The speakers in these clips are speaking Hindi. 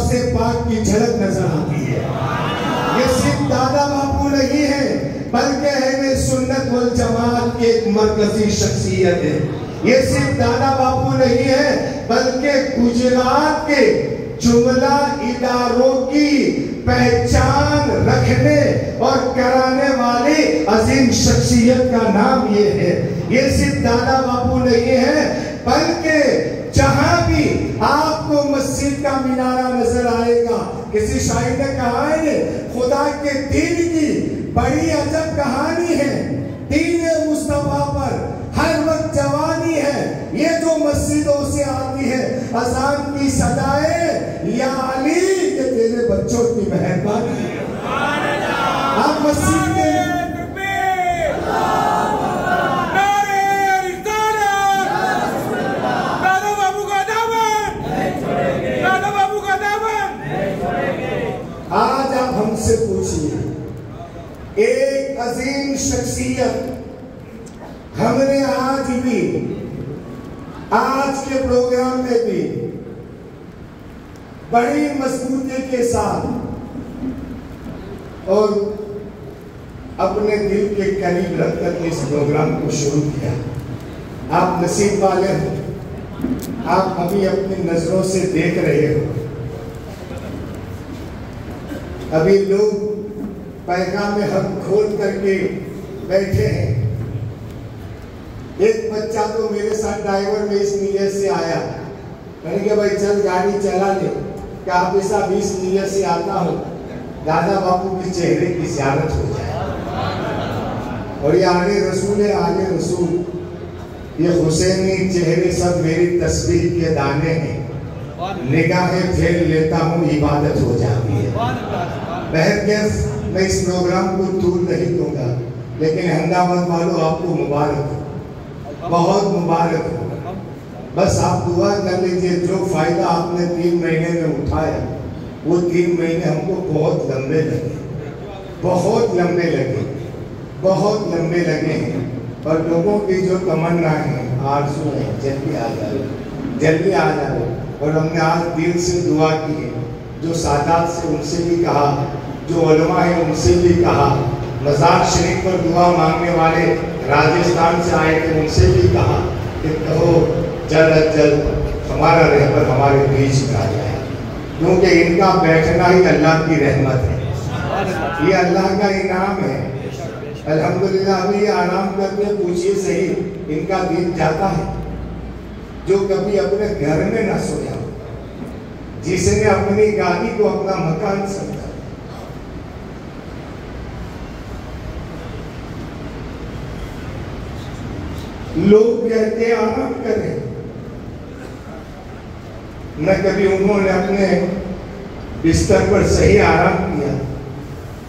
गौसे पाक की झलक नजर आती है। ये सिर्फ दादा बापू नहीं है, बल्कि अहले सुन्नत वल जमात की एक मरकजी शख्सियत है। ये सिर्फ दादा बापू नहीं है, बल्कि गुजरात के जुमला इदारों की पहचान रखने और कराने वाली अजीम शख्सियत का नाम ये है। ये सिर्फ दादा बापू नहीं है, बल्कि जहां भी आपको मस्जिद का मीनारा नजर आएगा, किसी शायर ने कहा है खुदा के दीन की बड़ी अजब कहानी है, दीन मुस्तफा पर हर वक्त जवानी है। ये जो मस्जिदों से आती है अजान की सदाएं, या अली के तेरे बच्चों की मेहरबानी है। आप मस्जिद के आज आप हमसे पूछिए, एक अजीम शख्सियत हमने आज भी, आज के प्रोग्राम में भी बड़ी मजबूती के साथ और अपने दिल के करीब रखकर इस प्रोग्राम को शुरू किया। आप नसीब वाले हो, आप अभी अपनी नजरों से देख रहे हो। अभी लोग पैगाम में हम खोल करके बैठे हैं। एक बच्चा तो मेरे साथ ड्राइवर में इस नीयत से आया, मैंने कहा भाई चल गाड़ी चला ले, क्या आप ऐसा 20 नीयत से आता हो दादा बापू के चेहरे की ज़ियारत हो जाए। और ये आगे रसूल है, आगे रसूल, ये हुसैनी चेहरे सब मेरी तस्बीह के दाने हैं, निगाहें फेर लेता हूँ इबादत हो जाती है। बहरकैफ मैं इस प्रोग्राम को तूल नहीं दूंगा, लेकिन अहमदाबाद वालों आपको मुबारक हो, बहुत मुबारक हो। बस आप दुआ कर लीजिए, जो फायदा आपने 3 महीने में उठाया वो 3 महीने हमको बहुत लंबे लगे, बहुत लंबे लगे, बहुत लंबे लगे हैं। और लोगों की जो तमन्ना है, आरज़ू है, जल्दी आ जाए, जल्दी आ जाए। और हमने आज दिल से दुआ की है, जो सादात से उनसे भी कहा, जो उलमा है उनसे भी कहा, मज़ार शरीफ पर दुआ मांगने वाले राजस्थान से आए थे उनसे भी कहा कि कहो जल्द अज जल्द हमारा रहमत हमारे बीच में आ जाए, क्योंकि इनका बैठना ही अल्लाह की रहमत है, ये अल्लाह का इनाम है। अल्हम्दुलिल्लाह अभी ये आराम करते, पूछिए सही, इनका दिन जाता है जो कभी अपने घर में ना सोया, जिसने अपनी गाड़ी को अपना मकान समझा। लोग कहते आराम करें, न कभी उन्होंने अपने बिस्तर पर सही आराम किया।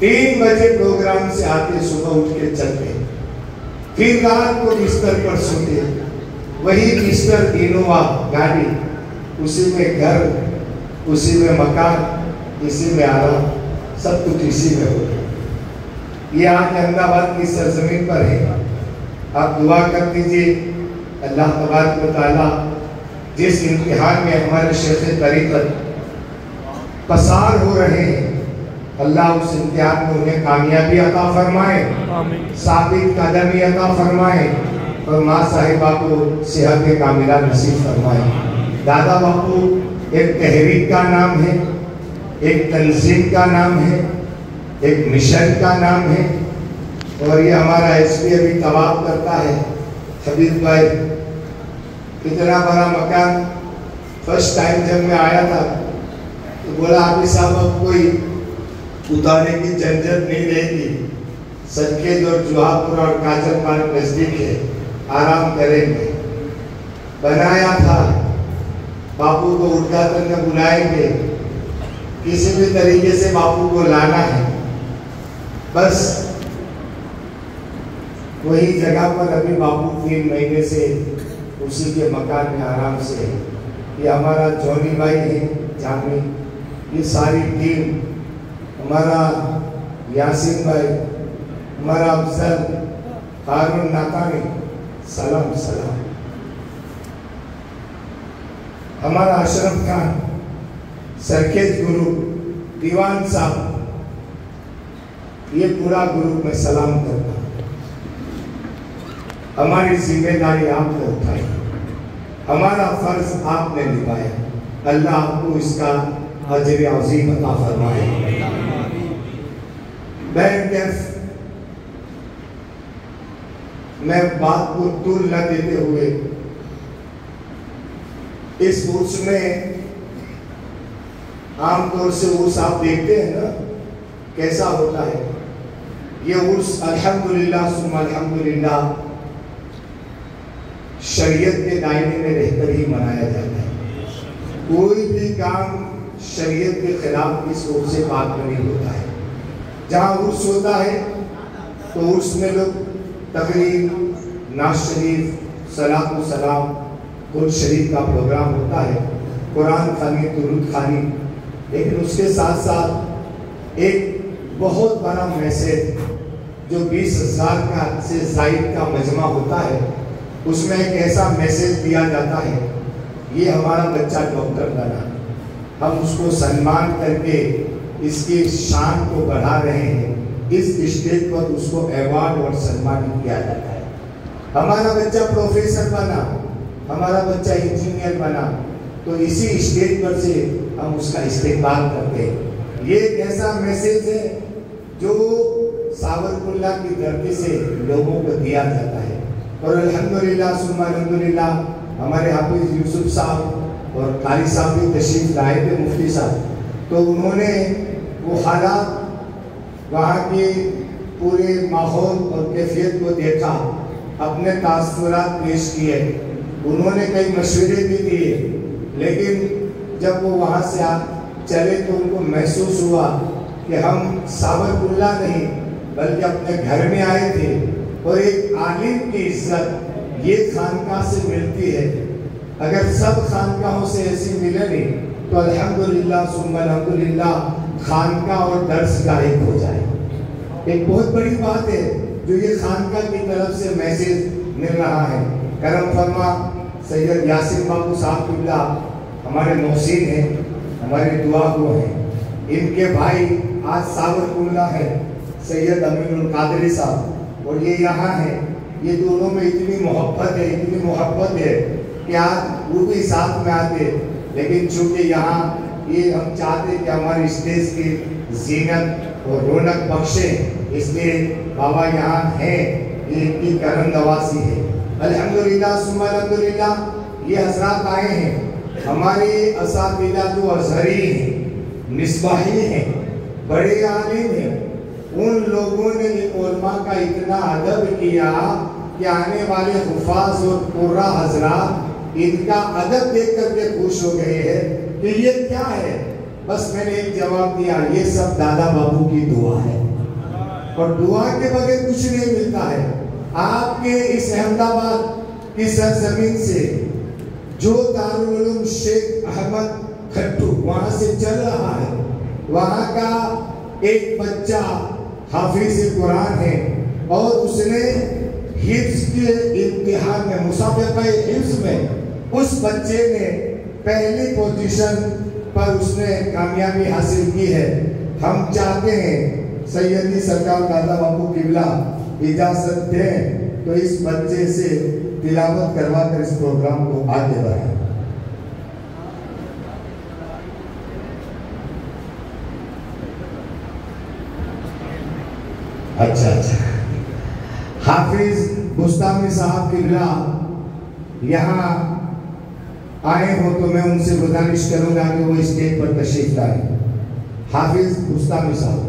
3 बजे प्रोग्राम से आते, सुबह उठ के चलते, फिर रात को बिस्तर पर सोते, वही बिस्तर, इनोवा गाड़ी, उसी में घर, उसी में मकान, इसी में आराम, सब कुछ इसी में हो। ये आज अहमदाबाद की सरजमीन पर है। आप दुआ कर दीजिए, अल्लाह तबारक व तआला जिस इम्तिहान में हमारे शेख तरीक़त पसार हो रहे हैं, अल्लाह उस इम्तिहान में उन्हें कामयाबी अता फरमाए, साबित कदमी अता फरमाए और माँ साहिबा को सेहत कामिला नसीब फरमाए। दादा बापू एक तहरीक का नाम है, एक तंजीम का नाम है, एक मिशन का नाम है। और ये हमारा एसपी अभी तवाब करता है, हबीब भाई, कितना बड़ा मकान। फर्स्ट टाइम जब मैं आया था तो बोला हाफिज साहब अब कोई उतारने की झंझट नहीं रहेगी, सचखेज और जुहापुर और काजल पार्क नजदीक है, आराम करेंगे। बनाया था, बापू को उद्घाटन में बुलाएंगे, किसी भी तरीके से बापू को लाना है। बस वही जगह पर अभी बापू 3 महीने से उसी के मकान में आराम से है। ये हमारा जॉनी भाई है, जामी, ये सारी टीम, हमारा यासीन भाई, हमारा अफजल, हारून नाकानी, सलाम सलाम, हमारा अशरफ खान, सरखेज ग्रुप, दीवान साहब, ये पूरा ग्रुप में सलाम करता हूँ। हमारी जिम्मेदारी आपने उठाई, हमारा फर्ज आपने निभाया। अल्लाह आपको इसका अजर अज़ीम अता फरमाए। मैं बात को तूल न देते हुए इस उर्स में, आमतौर से उर्स आप देखते हैं ना कैसा होता है। ये उर्स अल्हम्दुलिल्लाह सुम्मा अल्हम्दुलिल्लाह शरीयत के दायरे में रहकर ही मनाया जाता है। कोई भी काम शरीयत के खिलाफ इस उर्स से बात नहीं होता है। जहाँ उर्स होता है तो उर्स में लोग तकरीब, नाज शरीफ, सलात व सलाम, कुल शरीफ का प्रोग्राम होता है, कुरान खानी, दुरूद खानी, लेकिन उसके साथ साथ एक बहुत बड़ा मैसेज जो 20,000 का से ज़ायद का मजमा होता है, उसमें एक ऐसा मैसेज दिया जाता है, ये हमारा बच्चा डॉक्टर बना, हम उसको सम्मान करके इसकी शान को बढ़ा रहे हैं। इस स्टेज पर उसको अवार्ड और सम्मानित किया जाता है। हमारा बच्चा प्रोफेसर बना, हमारा बच्चा इंजीनियर बना, तो इसी स्टेज पर से हम उसका इस्तेमाल करते हैं। ये एक ऐसा मैसेज है जो सावरकुल्ला की धरती से लोगों को दिया जाता है। और अल्हम्दुलिल्लाह सुम्मा अल्हम्दुलिल्लाह हमारे हाफिज यूसुफ साहब और कारी साहब भी तशरीफ लाए थे, मुफ्ती साहब, तो उन्होंने वो हालात, वहाँ के पूरे माहौल और कैफियत को देखा, अपने तासुरात पेश किए, उन्होंने कई मशवरे भी दिए, लेकिन जब वो वहाँ से चले तो उनको महसूस हुआ कि हम सावरकुल्ला नहीं बल्कि अपने घर में आए थे। और एक आलिम की इज्जत ये खानकाह से मिलती है। अगर सब खानकाहों से ऐसी मिले नहीं तो अल्हम्दुलिल्लाह सुम्मा अल्हम्दुलिल्लाह खानकाह और दर्सगाह एक हो जाए। एक बहुत बड़ी बात है जो ये खानकाह की तरफ से मैसेज मिल रहा है। करम फरमा सैयद यासिन बाबू साहब किबला हमारे मोहसिन हैं, हमारे दुआ गो हैं। इनके भाई आज सावरकुल्ला है, सैयद अमीनुल कादरी साहब, और ये यहाँ है। ये दोनों में इतनी मोहब्बत है, इतनी मोहब्बत है कि आज वो भी साथ में आते, लेकिन चूंकि यहाँ ये हम चाहते कि हमारी स्टेज की जीनत और रौनक बख्शे, इसलिए बाबा यहाँ हैं, ये इनकी करम नवासी है। अल्हम्दुलिल्लाह सुम्मा अल्हम्दुलिल्लाह ये हजरात आए हैं, हमारे असातिज़ा जो अज़हरी हैं, मिसबाही हैं, बड़े आलिम हैं, उन लोगों ने उलमा का इतना अदब किया कि आने वाले हुफाज और कुर्रा हजरात इनका अदब देख करके खुश हो गए हैं कि ये क्या है। बस मैंने एक जवाब दिया, ये सब दादा बाबू की दुआ है, और दुआ के बगैर कुछ नहीं मिलता है। आपके इस अहमदाबाद की सरजमीन से जो दारुल उलूम शेख अहमद खट्टू वहां से चल रहा है, वहां का एक बच्चा हाफिज कुरान है और उसने हिफ्ज के इम्तिहान में, मुसाबिक़े हिफ्ज में उस बच्चे ने पहली पोजीशन पर उसने कामयाबी हासिल की है। हम चाहते हैं सैयदी सरकार दादा बाबू किबला इजाजत दें तो इस बच्चे से तिलावत करवा कर इस प्रोग्राम को आगे बढ़ाएं। अच्छा, हाफिज बुस्तामी साहब किबला यहाँ आए हो तो मैं उनसे गुजारिश करूंगा कि वो स्टेज पर तशरीफ लाए। हाफिज बुस्तामी साहब।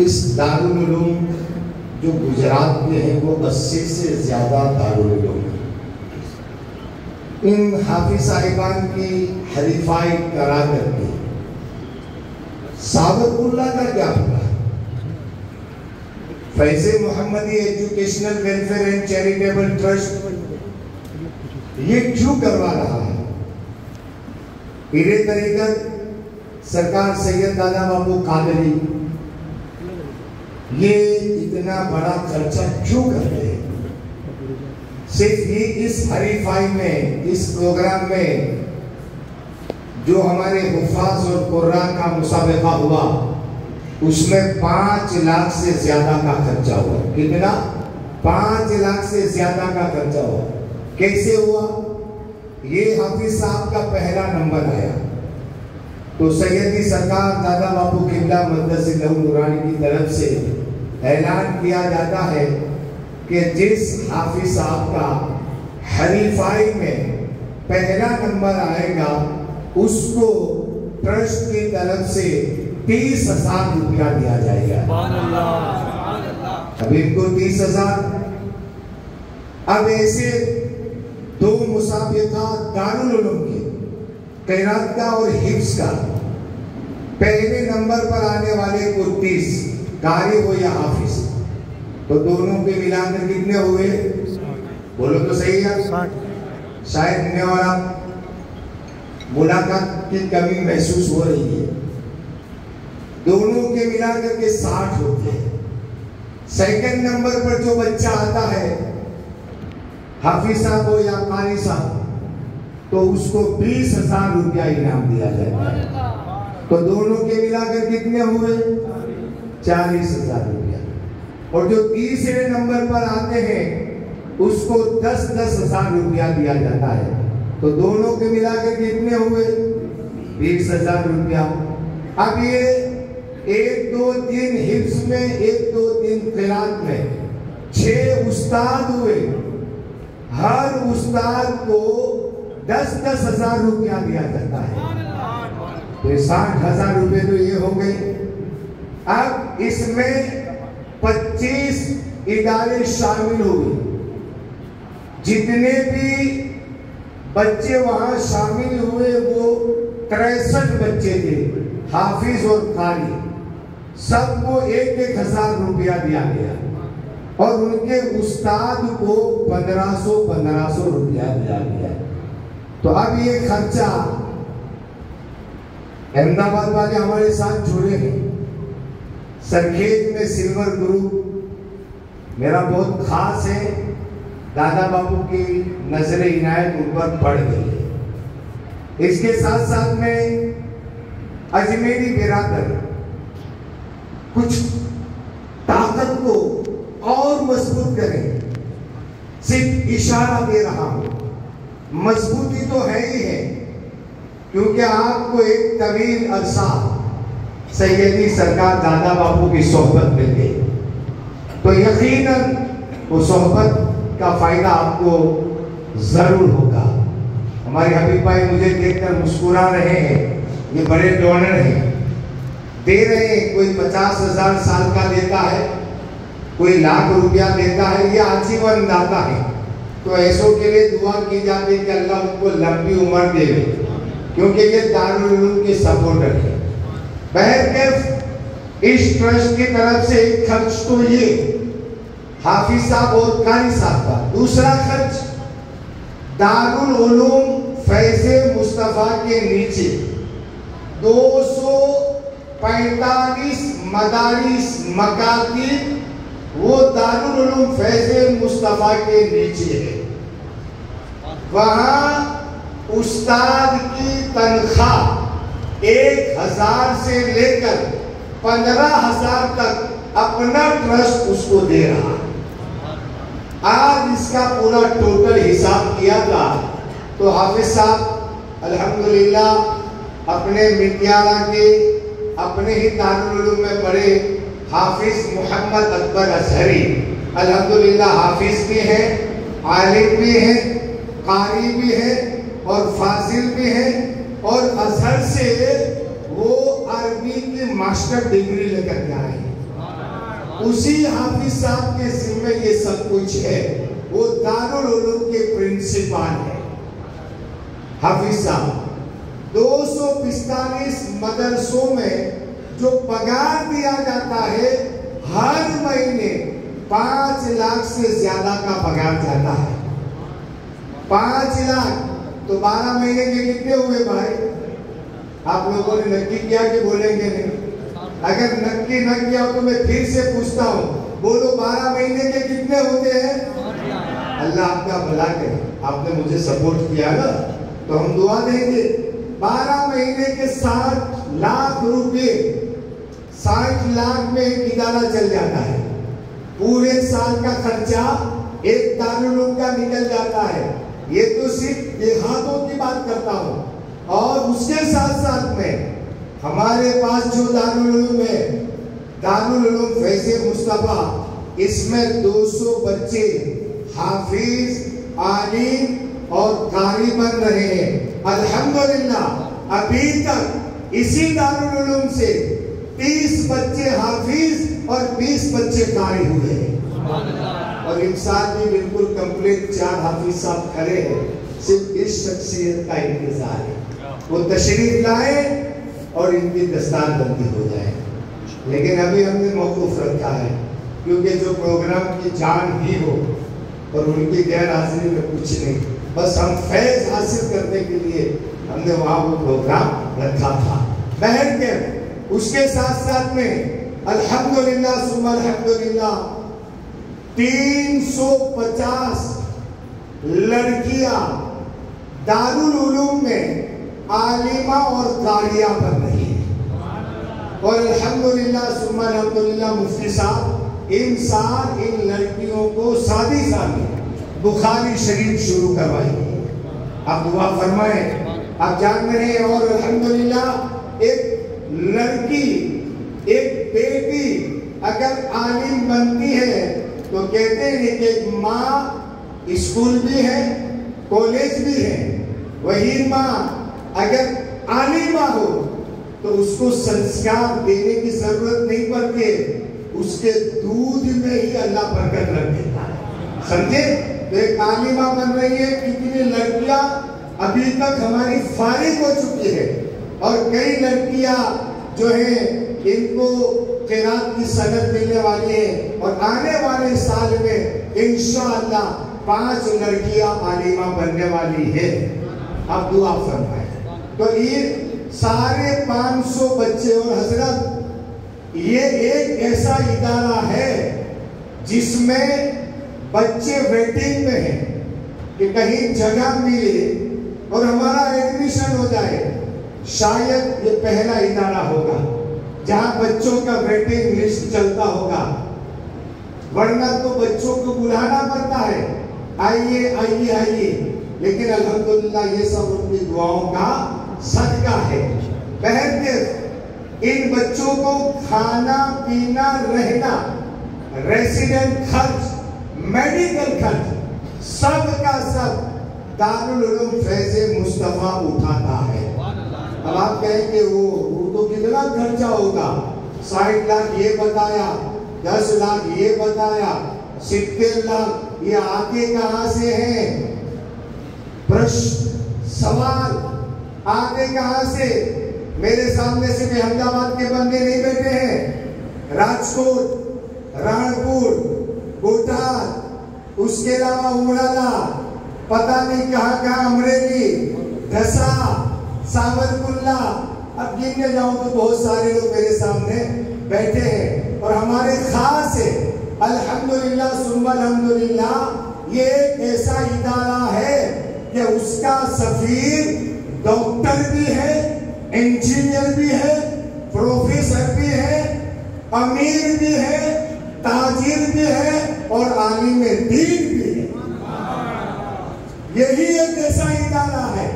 इस दारुल उलूम जो गुजरात में है वो 80 से ज़्यादा दारुल उलूम है। इन हाफिज साहिबान की हरीफाई करा करके साबतुल्लाह का क्या हुआ? Faize Mohammadi educational welfare and charitable trust ये क्यों करवा रहा है? पीरे तरीक़त सरकार सैयद दादा बाबू कादरी ये इतना बड़ा खर्चा क्यों कर रहे हैं? सिर्फ ये इस हरीफाई में, इस प्रोग्राम में जो हमारे हुफ़ाज़ और कुर्रा का मुसाबिका हुआ उसमें 5 लाख से ज्यादा का खर्चा हुआ। कितना? 5 लाख से ज्यादा का खर्चा हुआ। कैसे हुआ? ये हाफिज साहब का पहला नंबर आया तो सैयदी सरकार दादा बाबू किबला मदरसे नूरानी की तरफ से ऐलान किया जाता है कि जिस हाफिज साहब का हरीफाई में पहला नंबर आएगा उसको ट्रस्ट की तरफ से 30,000 रुपया दिया जाएगा। अब इनको 30,000। अब ऐसे 2 मुसाबिका दारुल उलूम के, क़िरात का और हिफ्ज़ का, पहले नंबर पर आने वाले को 30, कारी हो या हाफिज, तो दोनों के मिलाकर कितने हुए? बोलो तो सही है। शायद ने और आप मुलाकात की कमी महसूस हो रही है। दोनों के मिलाकर के 60 होते हैं। सेकंड नंबर पर जो बच्चा आता है, हाफिज साहब हो या कारी साहब, तो उसको 20,000 रुपया इनाम दिया जाता है। तो दोनों के मिलाकर कितने हुए? 40,000 रुपया। और जो तीसरे नंबर पर आते हैं उसको 10,000 रुपया दिया जाता है। तो दोनों के मिलाकर कितने हुए? 20,000 रुपया। अब ये 1 2 3 हिफ्ज़ में, 1 2 3 क़िरात में 6 उस्ताद हुए। हर उस्ताद को 10,000 रुपया दिया जाता है। तो 60,000 रुपए तो ये हो गए। अब इसमें 25 इदारे शामिल हुए। जितने भी बच्चे वहां शामिल हुए वो 63 बच्चे थे, हाफिज और कारी, सबको 1,000 रुपया दिया गया और उनके उस्ताद को 1500 रुपया दिया गया। तो अब ये खर्चा अहमदाबाद वाले हमारे साथ जुड़े हैं। सरखेज में सिल्वर ग्रुप मेरा बहुत खास है। दादा बाबू की नजर इनायत उन पर पड़ गई है। इसके साथ साथ में अजमेरी बिरादर कुछ ताकत को और मजबूत करें, सिर्फ इशारा दे रहा हूं। मजबूती तो है ही है, क्योंकि आपको एक तवील अरसा सैयदी सरकार दादा बापू की सोहबत मिल गई, तो यकीनन वो सोहबत का फायदा आपको जरूर होगा। हमारे हबीब भाई मुझे देखकर मुस्कुरा रहे हैं। ये बड़े डोनर हैं, दे रहे हैं। कोई 50,000 साल का देता है, कोई लाख रुपया देता है, ये आजीवन दाता है। तो ऐसों के लिए दुआ की जाती है कि अल्लाह उनको लंबी उम्र देवे, क्योंकि ये दारुल उलूम के सपोर्टर है। बहरकैफ इस ट्रस्ट की तरफ से एक खर्च तो ये हाफिज साहब और कारी साहब का। दूसरा खर्च दारुल उलूम फैज़े मुस्तफा के नीचे 245 मदारिस मकातिब वो दारुल उलूम फैज़े मुस्तफा के नीचे है। वहां उस्ताद की तनख्वाह 1,000 से लेकर 15,000 तक अपना ट्रस्ट उसको दे रहा। आज इसका पूरा टोटल हिसाब किया था तो हाफिज साहब अल्हम्दुलिल्लाह अपने मिटियाला के अपने ही दारुल उलूम में पढ़े हाफिज मोहम्मद अकबर अजहरी अल्हम्दुलिल्लाह हाफिज भी हैं, आलिम भी हैं, कारी भी हैं और फाजिल भी हैं, और अजहर से वो अरबी की मास्टर डिग्री लेकर के आए। उसी हाफिज साहब के जिम्मे ये सब कुछ है। वो दारुल उलूम के प्रिंसिपल है हाफिज साहब। 245 मदरसों में जो पगार दिया जाता है, हर महीने 5 लाख से ज्यादा का पगार जाता है। 5 लाख तो 12 महीने के कितने हुए भाई? आप लोगों ने नक्की किया कि बोलेंगे नहीं? अगर नक्की न किया हो तो मैं फिर से पूछता हूँ, बोलो 12 महीने के कितने होते हैं? अल्लाह आपका भला करे। आपने मुझे सपोर्ट किया ना, तो हम दुआ देंगे। 12 महीने के 60 लाख रुपए, 60 लाख में एक इदारा चल जाता है। पूरे साल का खर्चा एक दारुल उलूम का निकल जाता है। ये तो सिर्फ देहातों की बात करता हूँ। और उसके साथ साथ में हमारे पास जो दारुल उलूम है, दारुल उलूम फैज़े मुस्तफा, इसमें 200 बच्चे हाफिज, आलिम और कारी बन रहे हैं। अल्हम्दुलिल्लाह अभी तक इसी दारुल उलूम से 30 बच्चे हाफिज और 20 बच्चे कारी हुए। और इंसान भी बिल्कुल कंप्लीट 4 हाफिज साहब खड़े हैं, सिर्फ इस शख्सियत का इंतजार है वो तशरीफ लाए और इनकी दस्तारबंदी हो जाए। लेकिन अभी हमने मौकूफ रखा है क्योंकि जो प्रोग्राम की जान ही हो और उनकी गैर हाजिरी में कुछ नहीं, बस हम फैज हासिल करने के लिए हमने वहाँ वो प्रोग्राम रखा था। बहन के उसके साथ साथ में अल्हम्दुलिल्लाह सुम्मा अल्हम्दुलिल्लाह 350 लड़कियां दारुल उलूम में आलिमा और कारिया बन रही है। और अल्हम्दुलिल्लाह सुम्मा अल्हम्दुलिल्लाह मुफ्ती साहब इन साल इन लड़कियों को शादी बुखारी शरीफ शुरू करवाई। आप दुआ फरमाए, आप जान रहे हैं। और अल्हम्दुलिल्लाह एक लड़की एक बेटी अगर आलिम बनती है तो कहते हैं कि माँ स्कूल भी है कॉलेज भी है, वही माँ अगर आलिमा हो तो उसको संस्कार देने की जरूरत नहीं पड़ती, उसके दूध में ही अल्लाह बरकत रख देता है। समझे? तो एक आलिमा बन रही है, कितनी लड़कियां अभी तक हमारी फारिग हो चुकी है और कई लड़कियां जो है इनको क़िरात की सनद मिलने वाली है और आने वाले साल में इंशाअल्लाह 5 लड़कियां आलिमा बनने वाली है। अब दुआ फरमाए। तो ये सारे 500 बच्चे और हजरत ये एक ऐसा इदारा है जिसमें बच्चे वेटिंग में हैं कि कहीं जगह मिले और हमारा एडमिशन हो जाए। शायद ये पहला इदारा होगा जहां बच्चों का वेटिंग लिस्ट चलता होगा, वरना तो बच्चों को बुलाना पड़ता है, आइए आइए आइए। लेकिन अल्हम्दुलिल्लाह ये सब उनकी दुआओं का सदका है। बहन के इन बच्चों को खाना पीना रहना, रेसिडेंट खर्च, मेडिकल खर्च सब का सब दारुल उलूम फैज़े मुस्तफा उठाता है। अब आप कहेंगे वो तो कितना खर्चा होगा, 60 लाख ये बताया, 10 लाख ये बताया, 70 लाख ये आते कहां से हैं? प्रश्न सवाल आते कहां से? मेरे सामने से भी अहमदाबाद के बंदे नहीं बैठे हैं, राजकोट, राणपुर, बोटाद, उसके अलावा उमराला, पता नहीं कहां कहां, अमरेली, धसा, सावरकुल्ला, अब गिनने जाऊं तो बहुत सारे लोग मेरे सामने बैठे हैं। और हमारे खास है अल्हम्दुलिल्लाह सुम्मा अल्हम्दुलिल्लाह ये एक ऐसा इदारा है कि उसका सफीर डॉक्टर भी है, इंजीनियर भी है, प्रोफेसर भी है, अमीर भी है, ताजिर भी है और आलिम दीन भी है। यही एक ऐसा इदारा है।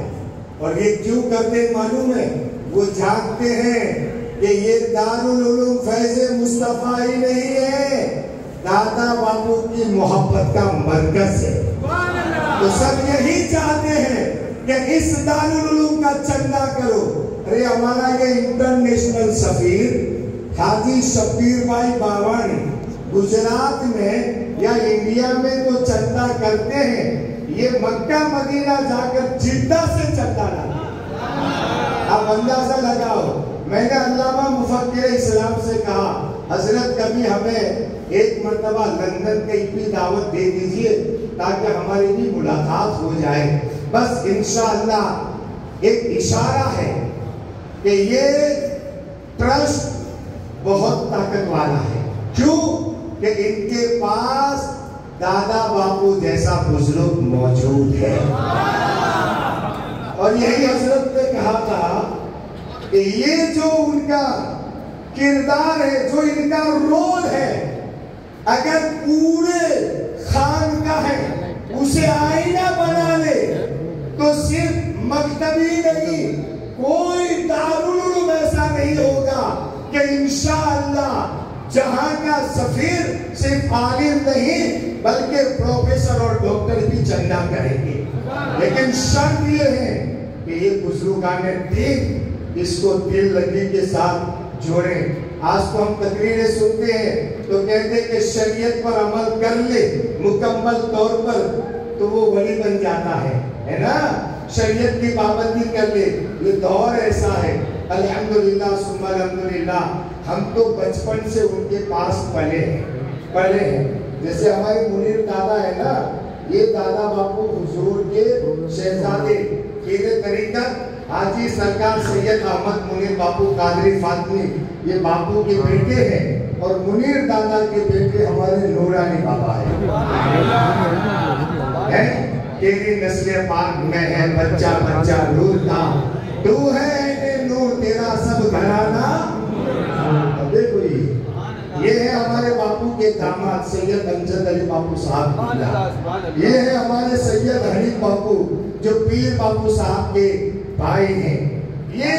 और ये क्यों करते मालूम है? वो जानते हैं कि ये दारुल उलूम फैज़े मुस्तफा ही नहीं है, दादा बापू की मोहब्बत का मरकज है। तो सब यही चाहते हैं कि इस दारुल उलूम का चंदा करो। अरे हमारा ये इंटरनेशनल सफीर हाजी शब्बीर भाई बावानी गुजरात में या इंडिया में तो चंदा करते हैं, ये मक्का मदीना जाकर जिद्दा से चंदा डाला। आप अंदाजा लगाओ। मैंने अल्लामा मुफक्किर इस्लाम से कहा, हजरत कभी हमें एक मर्तबा लंदन की भी दावत दे दीजिए ताकि हमारी भी मुलाकात हो जाए। बस इंशाअल्लाह एक इशारा है कि ये ट्रस्ट बहुत ताकत वाला है। क्यों? कि इनके पास दादा बापू जैसा बुजुर्ग मौजूद है। और यही हजरत ने कहा था कि ये जो उनका किरदार है, जो इनका रोल है, अगर पूरे खानका है उसे आईना बना ले तो सिर्फ मकतबी नहीं, कोई दारुल उलूम ऐसा नहीं होगा कि इंशाअल्लाह जहां का सफीर सिर्फ आलिम नहीं बल्कि प्रोफेसर और डॉक्टर भी चंदा करेंगे। लेकिन शर्त ये है कि ये बुजुर्गाने दीन इसको दिल लगी के साथ जोड़ें। आज तो हम तकरीरें सुनते हैं तो कहते हैं कि शरीयत पर अमल कर ले मुकम्मल तौर पर तो वो वली बन जाता है ना। शरीयत की पाबंदी कर ले, ये दौर ऐसा है। अल्हम्दुलिल्लाह सुम्मा अल्हम्दुलिल्लाह हम तो बचपन से उनके पास पले हैं। जैसे हमारे मुनीर दादा है ना, ये दादा बापू हुजूर के शहजादे पीर तरीक़त हाजी सरकार सैयद अहमद मुनीर बापू कादरी फातमी, ये बापू के बेटे हैं और मुनीर दादा के बेटे हमारे नूरानी बाबा है। तेरी नस्ल पाक में है बच्चा बच्चा नूर का, तू है नूर तेरा सब घराना। देखो ये है हमारे बापू के दामाद सैयद अमजद अली बापू साहब, ये है हमारे सैयद हनीफ बापू जो पीर बापू साहब के भाई हैं। ये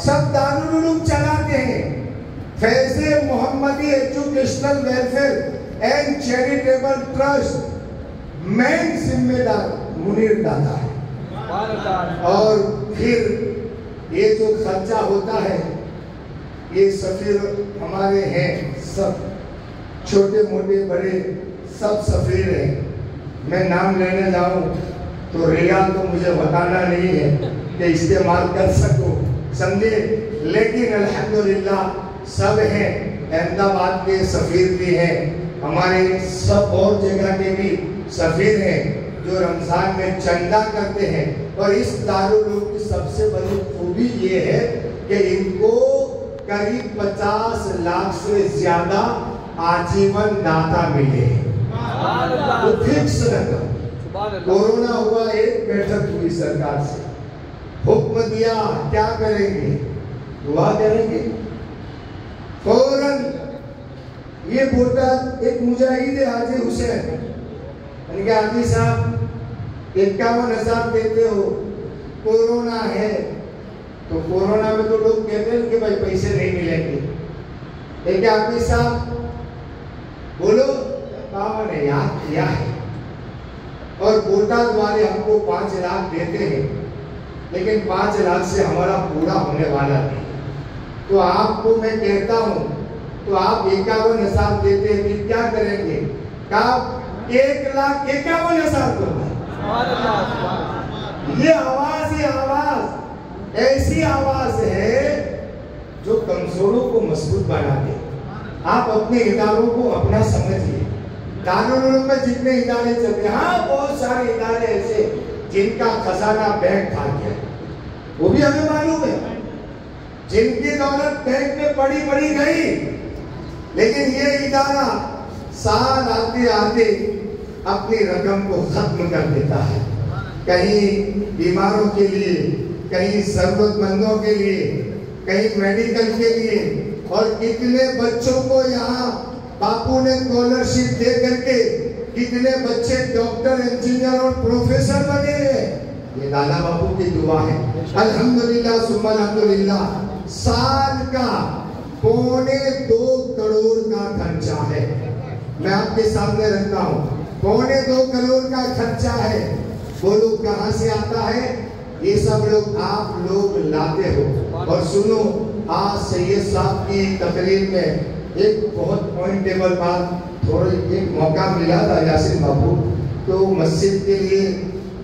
सब दारुल उलूम चलाते हैं। Faize Mohammadi educational welfare and charitable trust main जिम्मेदार मुनीर दादा है। और फिर ये जो खर्चा होता है ये सफीर हमारे हैं, सब छोटे मोटे बड़े सब सफीर हैं। मैं नाम लेने जाऊं तो रियाल तो मुझे बताना नहीं है कि इस्तेमाल कर सकूं, समझे। लेकिन अल्हम्दुलिल्लाह सब हैं। अहमदाबाद के सफीर भी हैं, हमारे सब और जगह के भी सफीर हैं जो रमजान में चंदा करते हैं। और इस दारुल उलूम की सबसे बड़ी खूबी ये है कि इनको करीब 50 लाख से ज्यादा आजीवन दाता मिले। तो फिक्स रकम। कोरोना हुआ, एक बैठक हुई सरकार से, हुक्म दिया क्या करेंगे, दुआ करेंगे। फौरन ये बोटा एक मुजाहिद हाजी हुसैन, हाजी साहब 51,000 देते हो, कोरोना है। तो कोरोना में तो लोग कहते हैं कि भाई पैसे नहीं मिलेंगे। एक आदमी साहब बोलो बाबा ने याद किया है और बोटाद वाले हमको 5 लाख देते हैं, लेकिन 5 लाख से हमारा पूरा होने वाला नहीं। तो आपको मैं कहता हूँ तो आप 51,000 देते हैं, फिर क्या करेंगे? कहा 1,51,000 दूंगा। ये आवाज ऐसी आवाज है जो कमजोरों को मजबूत बना दे। आप अपने इदारों को अपना समझिए। दारुल उलूम में जितने इदारे चलते हैं, हाँ बहुत सारे इदारे ऐसे जिनका खजाना बैंक खा गया, वो भी हमें मालूम है, जिनकी दौलत बैंक में पड़ी गई। लेकिन ये इदारा साल आते आते अपनी रकम को खत्म कर देता है, कहीं बीमारों के लिए, कहीं जरूरतमंदों के लिए, कहीं मेडिकल के लिए। और कितने बच्चों को यहाँ बापू ने स्कॉलरशिप दे करके कितने बच्चे डॉक्टर, इंजीनियर और प्रोफेसर बने हैं। ये दादा बापू की दुआ है। अल्हम्दुलिल्लाह सुम्मा अल्हम्दुलिल्लाह। साल का 2.25 करोड़ का खर्चा है, मैं आपके सामने रखता हूँ। 2.25 करोड़ का खर्चा है। बोलो कहाँ से आता है? ये सब लोग आप लोग लाते हो। और सुनो, आज सैयद साहब की तकरीर में एक बहुत पॉइंटेबल बात, थोड़ा एक मौका मिला था यासिन बापू, तो मस्जिद के लिए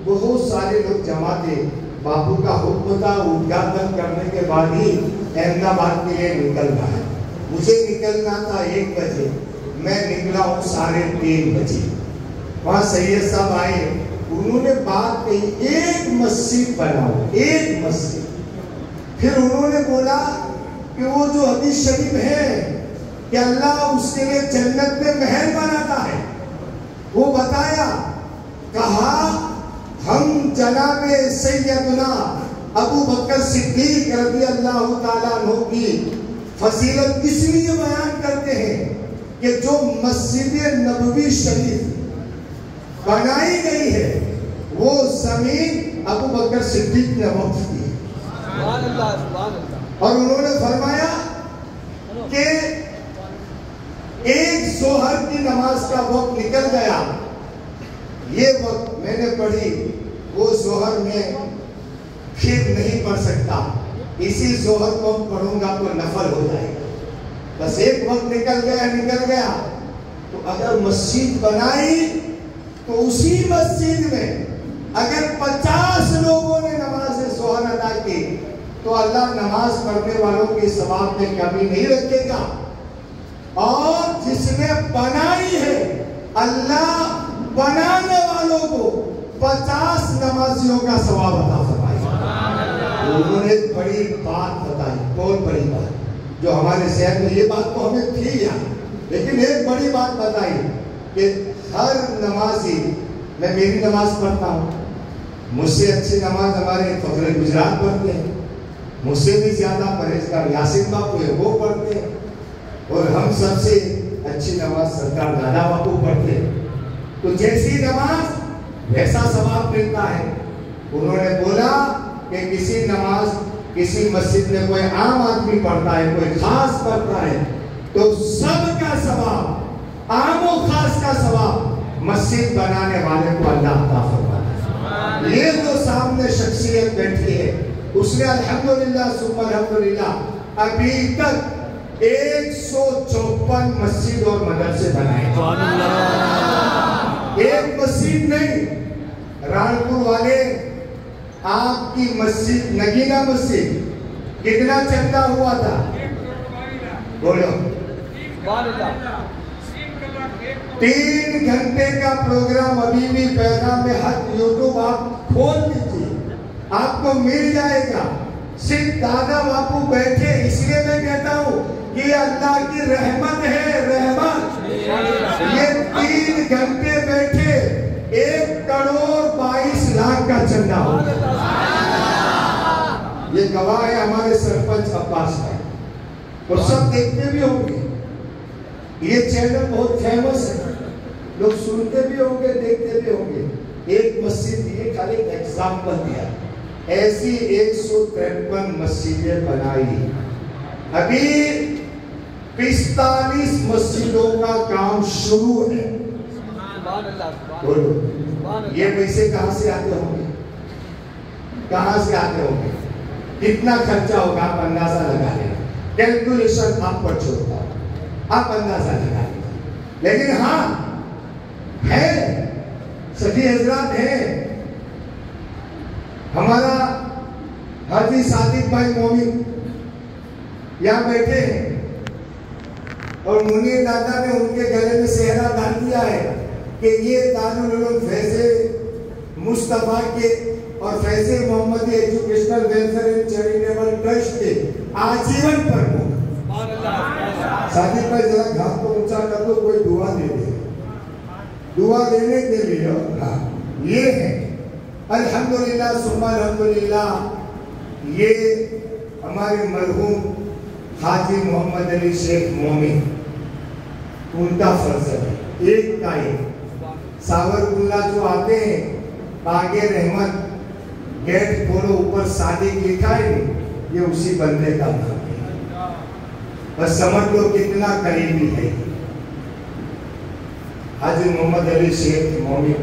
बहुत सारे लोग जमा थे। बापू का हुक्म था उद्घाटन करने के बाद ही अहमदाबाद के लिए निकलना है। मुझे निकलना था 1 बजे, मैं निकला हूँ 3:30 बजे। वहाँ सैयद साहब आए, उन्होंने बात कही एक मस्जिद बनाओ, एक मस्जिद। फिर उन्होंने बोला कि वो जो हदीस शरीफ है कि अल्लाह उसके लिए जन्नत में महल बनाता है, वो बताया। कहा हम जनाबे सैयदना अबू बकर सिद्दीक रज़ी अल्लाह ताला अन्हु की फजीलत इसलिए बयान करते हैं कि जो मस्जिद नबवी शरीफ बनाई गई है वो जमीन अबू बकर सिद्दीक ने वक्फ की। और उन्होंने फरमाया कि एक जोहर की नमाज का वक्त निकल गया, ये वक्त मैंने पढ़ी, वो जोहर में फिर नहीं पढ़ सकता। इसी जोहर को पढ़ूंगा तो नफल हो जाएगा। बस एक वक्त निकल गया। तो अगर मस्जिद बनाई तो उसी मस्जिद में अगर 50 लोगों ने नमाज जोहर अदा की तो अल्लाह नमाज पढ़ने वालों के सवाब में कमी नहीं रखेगा। और जिसने बनाई है अल्लाह बनाने वालों को 50 नमाजियों का सवाब अता फरमाएगा। उन्होंने एक बड़ी बात बताई, बहुत बड़ी बात, जो हमारे शहर में ये बात तो हमें थी यार, लेकिन एक बड़ी बात बताई कि हर नमाजी, मैं मेरी नमाज पढ़ता हूँ, मुझसे अच्छी नमाज हमारे फखरे गुजरात पढ़ते हैं, मुझसे भी ज्यादा परहेजगार यासीन बापू है वो पढ़ते हैं, और हम सबसे अच्छी नमाज सरकार दादा बापू पढ़ते हैं। तो जैसी नमाज वैसा सवाब मिलता है। उन्होंने बोला कि किसी नमाज किसी मस्जिद में कोई आम आदमी पढ़ता है, कोई खास पढ़ता है, तो सबका सवाब, आम और खास का सवाब मस्जिद बनाने वाले को अल्लाह अता फरमाता है। ये जो सामने शख्सियत बैठी है उसने अल्हम्दुलिल्लाह सुम्मा अल्हम्दुलिल्लाह अभी तक 154 मस्जिद और मदरसे बनाए। एक मस्जिद नहीं, राणपुर वाले आपकी मस्जिद नगीना मस्जिद कितना चंदा हुआ था बोलो? 3 घंटे का प्रोग्राम अभी भी पैगाम में हर यूट्यूब आप खोल दीजिए, आपको मिल जाएगा। सिर्फ दादा बापू बैठे, इसलिए मैं कहता हूँ कि अल्लाह की रहमत है, रहमत। ये 3 घंटे बैठे 1,22,00,000 का चंदा हो। ये गवाह है हमारे सरपंच अब्बास भाई, और सब देखते भी होंगे। ये चैनल बहुत फेमस है, लोग सुनते भी होंगे, देखते भी होंगे। एक मस्जिद दिए, खाली एग्जाम्पल दिया, ऐसी 153 मस्जिदें बनाई। अभी 45 मस्जिदों का काम शुरू है। बोलो, ये पैसे कहां से आते होंगे? कहां से आते होंगे? कितना खर्चा होगा? आप अंदाजा लगा लेना, कैलकुलेशन आप पर छोड़ता हूं, आप अंदाजा लगा लेना। लेकिन हाँ है, सभी हजरात है। हमारा हाजी सादिक भाई मोमिन यहाँ बैठे हैं, और मुनीर दादा ने उनके गले में सेहरा डाल दिया है कि ये दारुल उलूम फैज़े मुस्तफा के और Faize Mohammadi educational welfare and charitable trust के आजीवन प्रमुख। सादिक भाई जरा घाट को ऊंचा कर दो, कोई दुआ दे दे, दुआ देने के लिए। हाँ, ये है अल्हम्दुलिल्लाह सुम्मा अल्हम्दुलिल्लाह। ये हमारे मरहूम हाजी मोहम्मद अली शेख मोमिन, उनका फर्ज है, एक का एक। सावरकुल्ला जो आते हैं, आगे रहमत, गेट खोलो, ऊपर सादिक लिखा है, ये उसी बंदे का नाम है। बस समझ लो कितना करीबी है हाजी मोहम्मद अली शेख मोमिन।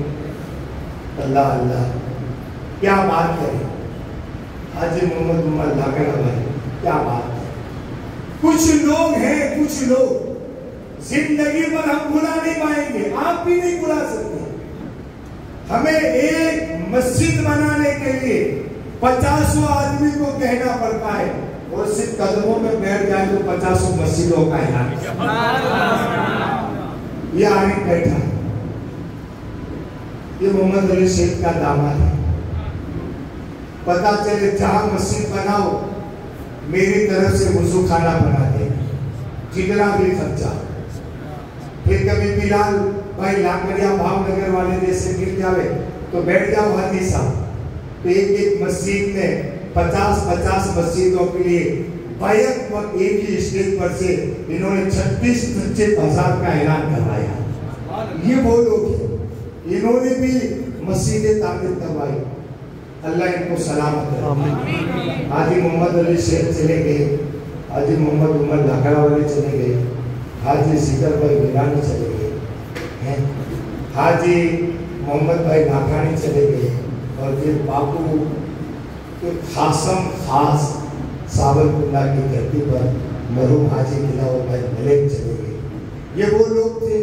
अल्लाह अल्लाह, क्या बात करें। हाजी मोहम्मद उमर लागड़ा भाई, क्या बात है। कुछ लोग हैं, कुछ लोग जिंदगी पर हम भुला नहीं पाएंगे, आप भी नहीं भुला सकते। हमें एक मस्जिद बनाने के लिए 50 आदमी को कहना पड़ता है, और सिर्फ कदमों में बैठ जाए तो 50 मस्जिदों का ऐलान। ये आगे बैठा, ये मोहम्मद अली शेख का दामाद है। पता चले जहां मस्जिद बनाओ, मेरी तरफ से वुजू खाना बना दे, जितना भी खर्चा। फिर कभी बिलाल भाई लाकड़िया भावनगर वाले जैसे गिर जावे तो बैठ जाओ हाजी साहब, तो एक मस्जिद में 50-50 मस्जिदों के लिए बैक वक्त एक ही स्टेज पर से इन्होंने 36,000 का ऐलान करवाया। ये वो लोग हैं, इन्होंने भी मस्जिदें तामीर करवाई। अल्लाह इनको सलामत करे। हाजी मोहम्मद अली शेख चले गए, हाजी मोहम्मद उमर लाकड़ा वाले चले गए, हाजी सिकर भाई गिलानी चले गए, हाजी मोहम्मद भाई नाकानी चले गए, और फिर बापू के खासम खास सावरकुंडला की धरती पर मरहूम हाजी दिलावर भाई मलिक चले गए। ये वो लोग थे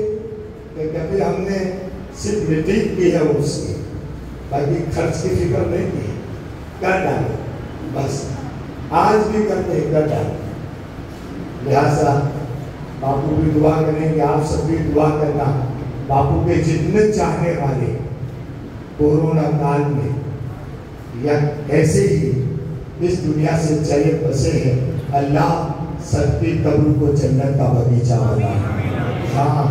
कि कभी हमने सिर्फ मीटिंग की है उसकी, बाकी खर्च की फिक्र नहीं की, कर डाले बस। आज भी करते हैं, कर डाले। लिहाजा बापू भी दुआ करेंगे, आप सब भी दुआ करना। बापू के जितने चाहने वाले कोरोना काल में या ऐसे ही इस दुनिया से चले बसे हैं, अल्लाह सबकी कब्र को जन्नत का बगीचा बना। हाँ,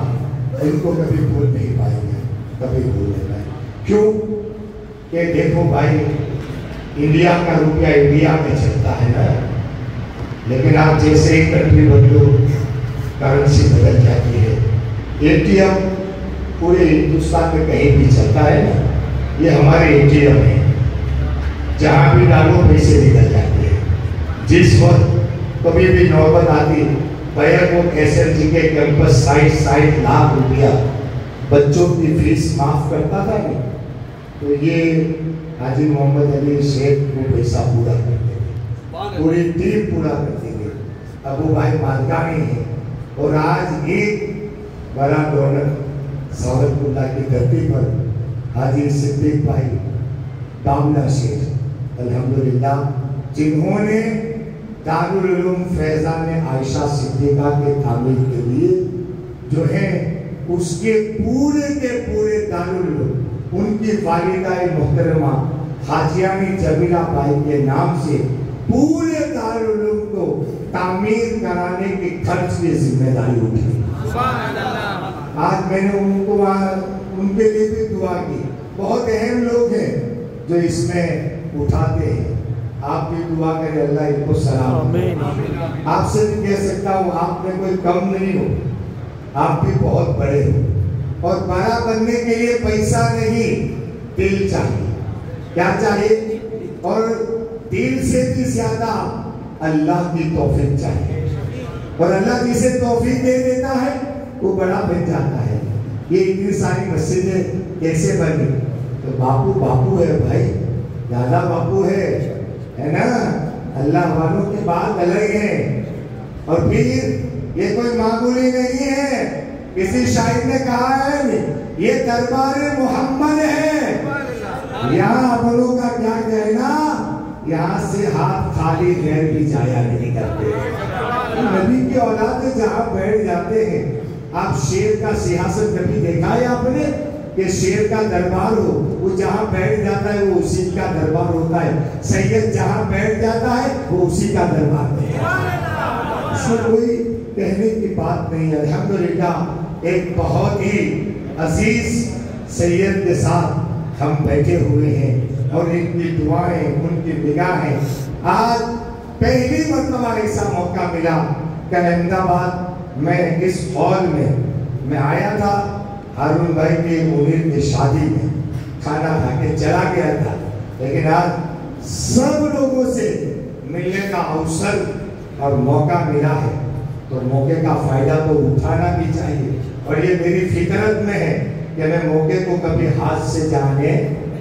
इनको कभी भूल नहीं पाएंगे, कभी भूल नहीं पाएंगे। क्यों कि देखो भाई, इंडिया का रुपया इंडिया में चलता है ना, लेकिन आप जैसे ही कंट्री बदलो करेंसी बदल जाती है। एटीएम पूरे हिंदुस्तान में कहीं भी चलता है ना, ये हमारे एटीएम है, जहाँ भी डालो पैसे निकल जाते हैं। जिस वक्त कभी भी नौबत आती, बैरमुख एसएलजी के कैंपस 60 लाख रुपया बच्चों की फीस माफ करता था नहीं, तो ये हाजी मोहम्मद अली शेख वो पैसा पूरा करते थे, पूरी टीम पूरा करती थी। अबू भाई मालकानी है, और आज एक बड़ा डोनर सावरकुंडला की धरती पर हाजी सिद्दीक भाई दामना शेख, अल्हम्दुलिल्लाह, जिन्होंने दारुल उलूम फैजान आयशा सिद्दीका के तामीर के लिए जो है उसके पूरे के पूरे दारुल उलूम उनकी वालिदा मोहतरमा हाजियानी जमीला बाई के नाम से पूरे दारुल उलूम को तामीर कराने की खर्च की जिम्मेदारी उठाई। आज मैंने उनको उनके लिए भी दुआ की। बहुत अहम लोग हैं जो इसमें उठाते हैं, आप भी दुआ करें, अल्लाह इनको सलाम दे। आपसे भी कह सकता हूँ, आप में कोई कम नहीं हो, आप भी बहुत बड़े हो। और बड़ा बनने के लिए पैसा नहीं, दिल चाहिए। क्या चाहिए? और दिल से भी ज्यादा अल्लाह की तौफीक चाहिए। और अल्लाह जिसे तौफीक दे देता है वो बड़ा बन जाता है। ये इतनी सारी मस्जिदें कैसे बनी? तो बापू बापू है भाई, दादा बापू है ना। अल्लाह वालों की बात अलग है। और फिर ये कोई मामूली नहीं है। किसी शायर ने कहा है ये दरबार मोहम्मद है। यहाँ अपनों का क्या कहना, यहाँ से हाथ खाली गैर भी जाया नहीं करते। नबी की औलाद जहाँ बैठ जाते हैं, आप शेर का सिंहासन कभी देखा है आपने कि शेर का दरबार हो, वो जहाँ बैठ जाता है वो उसी का दरबार होता है। सैयद जहाँ बैठ जाता है वो उसी का दरबार है। इसमें कोई कहने की बात नहीं है। अल्हम्दुलिल्लाह एक बहुत ही अजीज सैयद के साथ हम बैठे हुए हैं और इनकी दुआएं, उनकी निगाहें। आज पहली मरतबा ऐसा मौका मिला कि अहमदाबाद में इस हॉल में मैं आया था, हारून भाई के मुनीर की शादी में खाना खा के चला गया था, लेकिन आज सब लोगों से मिलने का अवसर और मौका मिला है, तो मौके का फायदा तो उठाना भी चाहिए। और ये मेरी फितरत में है कि मैं मौके को कभी हाथ से जाने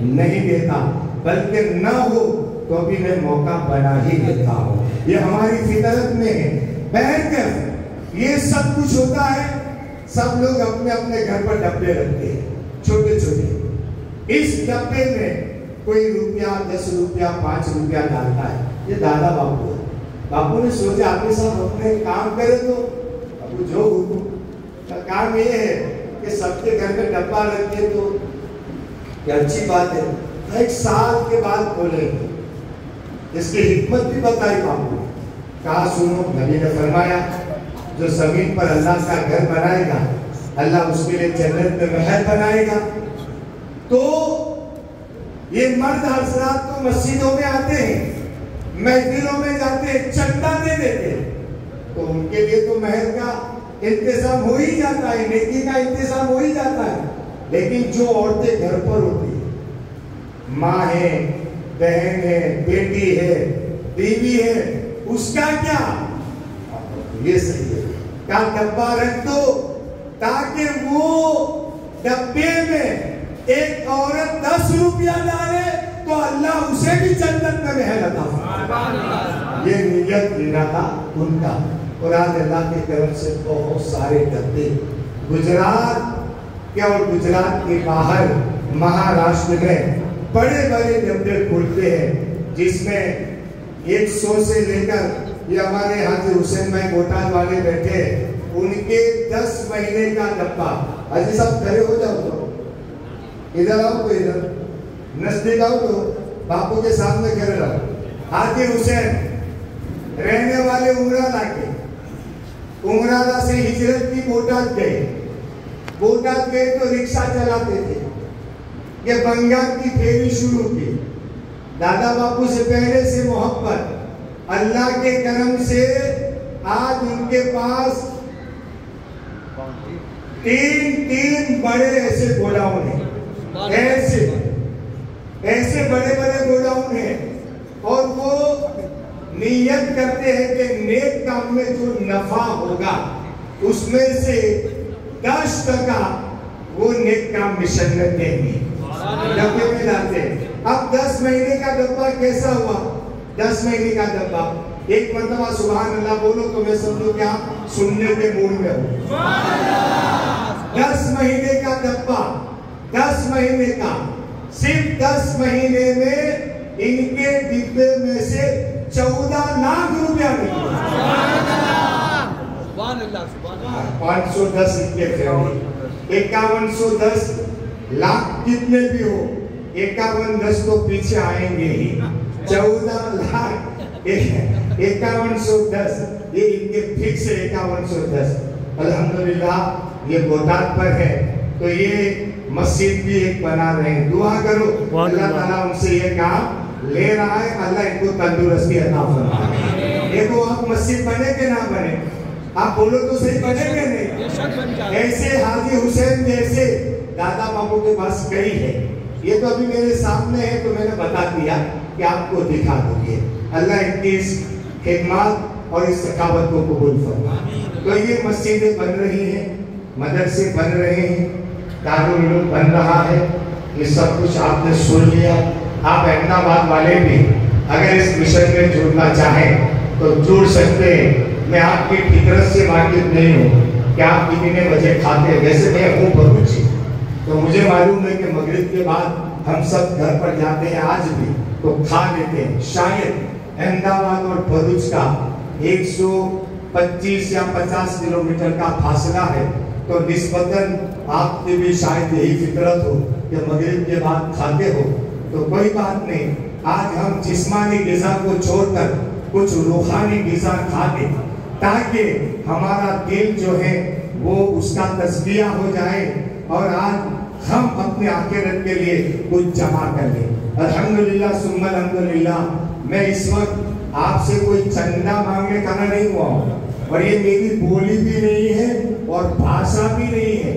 नहीं देता, बल्कि न हो तो भी मैं मौका बना ही लेता हूँ। ये हमारी फितरत में है। बैठकर ये सब कुछ होता है, सब लोग अपने अपने घर पर डब्बे रखते हैं छोटे छोटे। इस डब्बे में कोई रुपया, 10 रुपया, 5 रुपया डालता है। ये दादा बापू है। बापू ने सोचा आपके साथ अपने काम करे तो अब जो काम ये है कि सबके घर में डब्बा रख दिए तो क्या अच्छी बात है। 1 साल के बाद खोलेंगे। इसकी हिकमत भी बताई बापू ने। कहा सुनो, नबी ने फरमाया जो जमीन पर अल्लाह का घर बनाएगा, अल्लाह उसके लिए जन्नत में महल बनाएगा। तो ये मर्द हजरात तो मस्जिदों में आते हैं, महफिलों में जाते हैं, चंदा दे देते हैं, तो उनके लिए तो महल का इंतजाम हो ही जाता है, नेकी का इंतजाम हो ही जाता है। लेकिन जो औरतें घर पर होती है, माँ है, बहन है, बेटी है, बीवी है, उसका क्या? ये सही है, का डब्बा रख दो ताकि वो डब्बे में एक औरत 10 रुपया डाले तो अल्लाह उसे भी जन्नत में महल अता फरमाए। ये नियत इरादा उनका। और आज अल्लाह की तरफ से बहुत सारे डब्बे गुजरात के और गुजरात के बाहर महाराष्ट्र में बड़े बड़े डब्बे खुलते हैं, जिसमें 100 से लेकर ये हमारे हाजी हुसैन भाई बोटाल वाले बैठे हैं, उनके 10 महीने का डब्बा। अजी साहब खड़े हो जाओ, तो इधर आओ, तो इधर नजदीक आओ, तो बापू के सामने खड़े रहो। हाजी हुसैन रहने वाले उमराला के, उमराला से हिजरत की बोटाल गए। बोटाल गए तो रिक्शा चलाते थे। ये बंगाल की फेरी शुरू की। दादा बापू से पहले से मोहब्बत, अल्लाह के करम से आज उनके पास 3 बड़े ऐसे गोडाउन हैं, ऐसे बड़े बड़े गोडाउन हैं। और वो नियत करते हैं कि नेक काम में जो नफा होगा उसमें से 10% वो नेक काम मिशन में देंगे, डब्बे में डालते हैं। अब 10 महीने का डब्बा कैसा हुआ? 10 महीने का डब्बा, एक मरतबा सुभान अल्लाह बोलो तो मैं समझो कि आप सुनने के मूड में हो। 10 महीने का डब्बा, 10 महीने का, सिर्फ 10 महीने में इनके डिब्बे में से 14 लाख रुपया निकला। 510 इनके फैमिली, 5110 लाख कितने भी हो, 5110 तो पीछे आएंगे ही। 14 लाख 5110 ये इनके फिक्स है। 5110 अल्हम्दुलिल्लाह ये बोटाल पर है, तो ये मस्जिद भी एक बना रहे हैं। दुआ करो अल्लाह ताला उनसे ये काम ले रहा है, अल्लाह इनको तंदुरुस्ती अता फरमाए। देखो आप मस्जिद बने के ना बने, आप बोलो तो सही, बनेंगे नहीं? ऐसे हाजी हुसैन जैसे दादा बाबू के पास कई है। ये तो अभी मेरे सामने है तो मैंने बता दिया कि आपको दिखा दूंगी। अल्लाह इनकी इस खिदमत और इस सखावत को कबूल फरमाए। तो ये मस्जिदें बन रही हैं, मदरसे बन रहे हैं, दारुल उलूम बन रहा है। ये सब कुछ आपने सुन लिया। आप अहमदाबाद वाले भी अगर इस मिशन में जुड़ना चाहें तो जुड़ सकते हैं। मैं आपकी फितरत से वाकिफ नहीं हूँ कि आप कितने बजे खाते हैं। वैसे मैं हूँ भरूची, तो मुझे मालूम है कि मगरिब के बाद हम सब घर पर जाते हैं, आज भी तो खा लेते हैं। शायद अहमदाबाद और भरूच का 125 या 50 किलोमीटर का फासला है, तो निस्बतन आपकी भी शायद यही फितरत हो कि मगरिब के बाद खाते हो, तो कोई बात नहीं। आज हम जिस्मानी ग़िज़ा को छोड़कर कुछ रूहानी ग़िज़ा खा लें, ताकि हमारा दिल जो है वो उसका तस्बिया हो जाए और आज हम अपने आखिरत के लिए कुछ जमा कर लें। अल्हम्दुलिल्लाह सुम्मा अल्हम्दुलिल्लाह। मैं इस वक्त आपसे कोई चंदा मांगने का नहीं हुआ हूँ, और ये मेरी बोली भी नहीं है और भाषा भी नहीं है।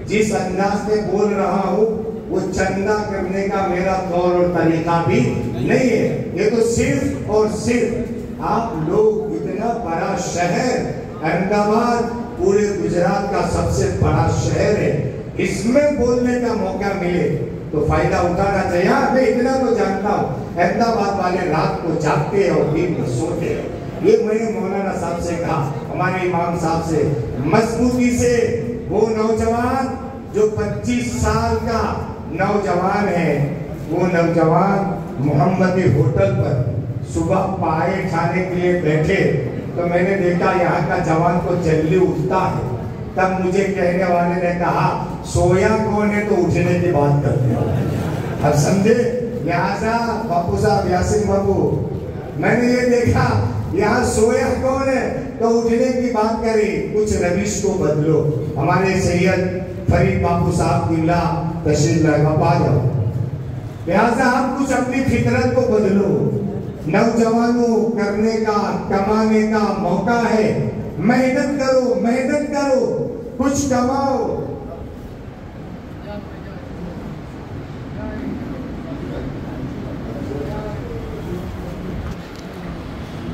जिस अंदाज में बोल रहा हूँ वो चंदा करने का मेरा तौर और तरीका भी नहीं है। ये तो सिर्फ और सिर्फ आप लोग, इतना बड़ा शहर अहमदाबाद पूरे गुजरात का सबसे बड़ा शहर है, इसमें बोलने का मौका मिले तो फायदा उठाना चाहिए। मैं इतना तो जानता हूँ अहमदाबाद वाले रात को जागते हैं और दिन में सोते हैं। ये मैंने मौलाना साहब से कहा, हमारे इमाम साहब से, मजबूती से वो नौजवान जो 25 साल का नौजवान है, वो नौजवान मोहम्मदी होटल पर सुबह पाए खाने के लिए बैठे, तो मैंने देखा यहाँ का जवान को जल्दी उठता है। तब मुझे कहने वाले ने कहा सोया कौन है तो उठने की बात करते हैं। अब समझे? लिहाजा बापू साहब, यासिन बाबू, मैंने ये देखा यहाँ सोया कौन है तो उठने की बात करी। कुछ रविश को बदलो। हमारे सैयद फरीद बापू साहब किबला तशरीफ लाए, आ जाओ। लिहाजा आप कुछ अपनी फितरत को बदलो। नौजवानों, करने का, कमाने का मौका है। मेहनत करो, मेहनत करो, कुछ कमाओ।